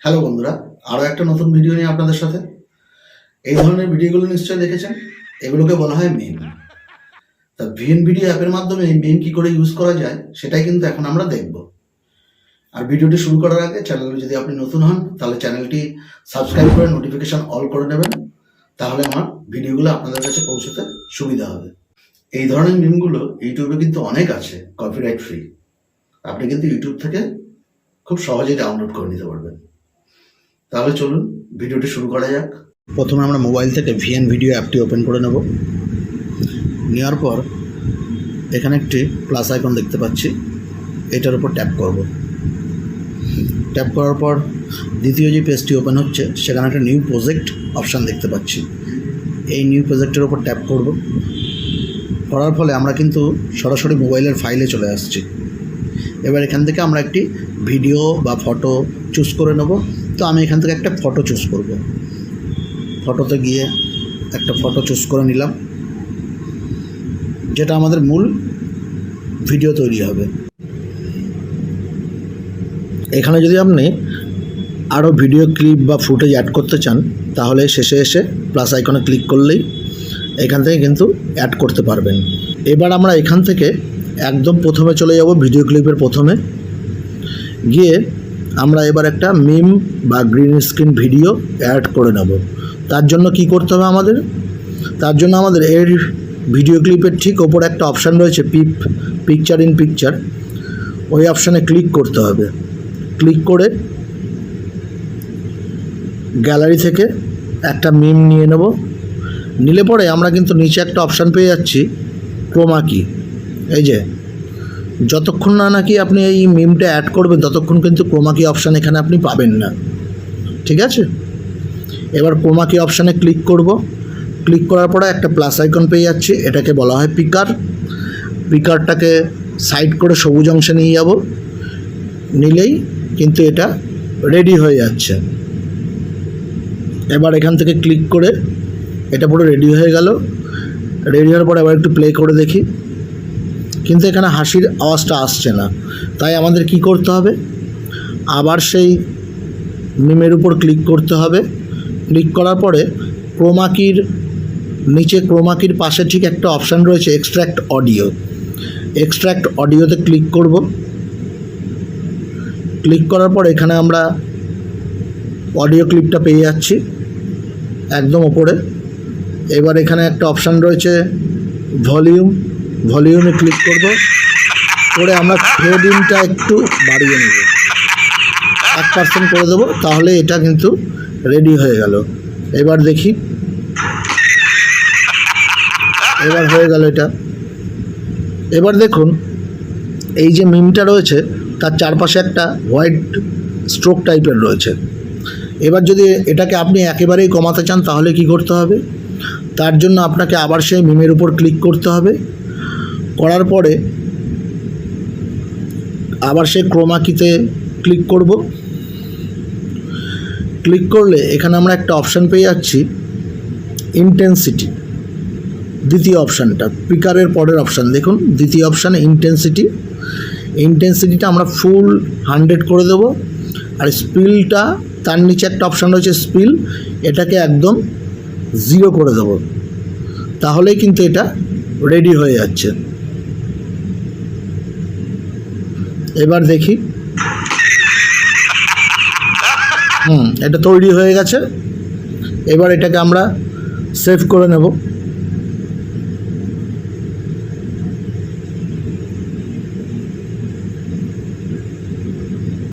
Hello বন্ধুরা, আরও একটা নতুন ভিডিও নিয়ে আপনাদের সাথে। এই ধরনের ভিডিওগুলো নিশ্চয়ই দেখেছেন, এগুলোকে বলা হয় মিম। তা ভিডিও অ্যাপের মাধ্যমে এই মিম কী করে ইউজ করা যায় সেটাই কিন্তু এখন আমরা দেখব। আর ভিডিওটি শুরু করার আগে চ্যানেলে যদি আপনি নতুন হন তাহলে চ্যানেলটি সাবস্ক্রাইব করে নোটিফিকেশন অল করে নেবেন, তাহলে আমার ভিডিওগুলো আপনাদের কাছে পৌঁছতে সুবিধা হবে। এই ধরনের মিমগুলো ইউটিউবে কিন্তু অনেক আছে, কপিরাইট ফ্রি। আপনি কিন্তু ইউটিউব থেকে খুব সহজেই ডাউনলোড করে নিতে পারবেন। তাহলে চলুন ভিডিওটি শুরু করা যাক। প্রথমে আমরা মোবাইল থেকে ভিডিও অ্যাপটি ওপেন করে নেব। নেওয়ার পর এখানে একটি প্লাস আইকন দেখতে পাচ্ছি, এটার উপর ট্যাপ করব। ট্যাপ করার পর দ্বিতীয় যে পেজটি ওপেন হচ্ছে সেখানে একটা নিউ প্রজেক্ট অপশান দেখতে পাচ্ছি। এই নিউ প্রজেক্টের উপর ট্যাপ করব। করার ফলে আমরা কিন্তু সরাসরি মোবাইলের ফাইলে চলে আসছি। এবার এখান থেকে আমরা একটি ভিডিও বা ফটো চুজ করে নেব। তো আমি এখান থেকে একটা ফটো চুজ করব। ফটোতে গিয়ে একটা ফটো চুজ করে নিলাম, যেটা আমাদের মূল ভিডিও তৈরি হবে। এখানে যদি আপনি আরও ভিডিও ক্লিপ বা ফুটেজ অ্যাড করতে চান তাহলে শেষে এসে প্লাস আইকনে ক্লিক করলেই এখান থেকে কিন্তু অ্যাড করতে পারবেন। এবার আমরা এখান থেকে একদম প্রথমে চলে যাব, ভিডিও ক্লিপের প্রথমে গিয়ে আমরা এবার একটা মিম বা গ্রিন স্ক্রিন ভিডিও অ্যাড করে নেব। তার জন্য কি করতে হবে আমাদের? তার জন্য আমাদের এর ভিডিও ক্লিপের ঠিক ওপরে একটা অপশান রয়েছে, পিকচার ইন পিকচার, ওই অপশানে ক্লিক করতে হবে। ক্লিক করে গ্যালারি থেকে একটা মিম নিয়ে নেব। নিলে পরে আমরা কিন্তু নিচে একটা অপশান পেয়ে যাচ্ছি, ক্রোমা কি। এই যে যতক্ষণ না নাকি আপনি এই মিমটা অ্যাড করবেন ততক্ষণ কিন্তু ক্রোমা কি অপশান এখানে আপনি পাবেন না, ঠিক আছে? এবার ক্রোমা কি অপশানে ক্লিক করব। ক্লিক করার পরে একটা প্লাস আইকন পেয়ে যাচ্ছি, এটাকে বলা হয় পিকার। পিকারটাকে সাইড করে সবুজ অংশে নিয়ে যাব, নিলেই কিন্তু এটা রেডি হয়ে যাচ্ছে। এবার এখান থেকে ক্লিক করে এটা পুরো রেডি হয়ে গেল। রেডি হওয়ার পরে আবার একটু প্লে করে দেখি, কিন্তু এখানে হাসির আওয়াজটা আসছে না। তাই আমাদের কি করতে হবে? আবার সেই মিমের উপর ক্লিক করতে হবে। ক্লিক করার পরে ক্রোমাকির নিচে ক্রোমাকির পাশে ঠিক একটা অপশান রয়েছে, এক্সট্র্যাক্ট অডিও। এক্সট্র্যাক্ট অডিওতে ক্লিক করব। ক্লিক করার পর এখানে আমরা অডিও ক্লিপটা পেয়ে যাচ্ছি একদম ওপরে। এবার এখানে একটা অপশান রয়েছে ভলিউমে ক্লিক করব। করে আমরা ফেডিংটা একটু বাড়িয়ে নেব, 1% করে দেবো, তাহলে এটা কিন্তু রেডি হয়ে গেল। এবার দেখি, এবার হয়ে গেল এটা। এবার দেখুন এই যে মিমটা রয়েছে তার চারপাশে একটা হোয়াইট স্ট্রোক টাইপের রয়েছে। এবার যদি এটাকে আপনি একেবারেই কমাতে চান তাহলে কি করতে হবে? তার জন্য আপনাকে আবার সেই মিমের উপর ক্লিক করতে হবে। করার পরে আবার সেই ক্রোমা কিতে ক্লিক করব। ক্লিক করলে এখানে আমরা একটা অপশান পেয়ে যাচ্ছি, ইন্টেন্সিটি। দ্বিতীয় অপশানটা পিকারের পরের অপশান দেখুন, দ্বিতীয় অপশান ইন্টেন্সিটিটা আমরা ফুল 100 করে দেব। আর স্পিলটা তার নিচে একটা অপশান রয়েছে স্পিল, এটাকে একদম 0 করে দেব। তাহলেই কিন্তু এটা রেডি হয়ে যাচ্ছে। এবার দেখি, এটা তৈরি হয়ে গেছে। এবার এটাকে আমরা সেভ করে নেব।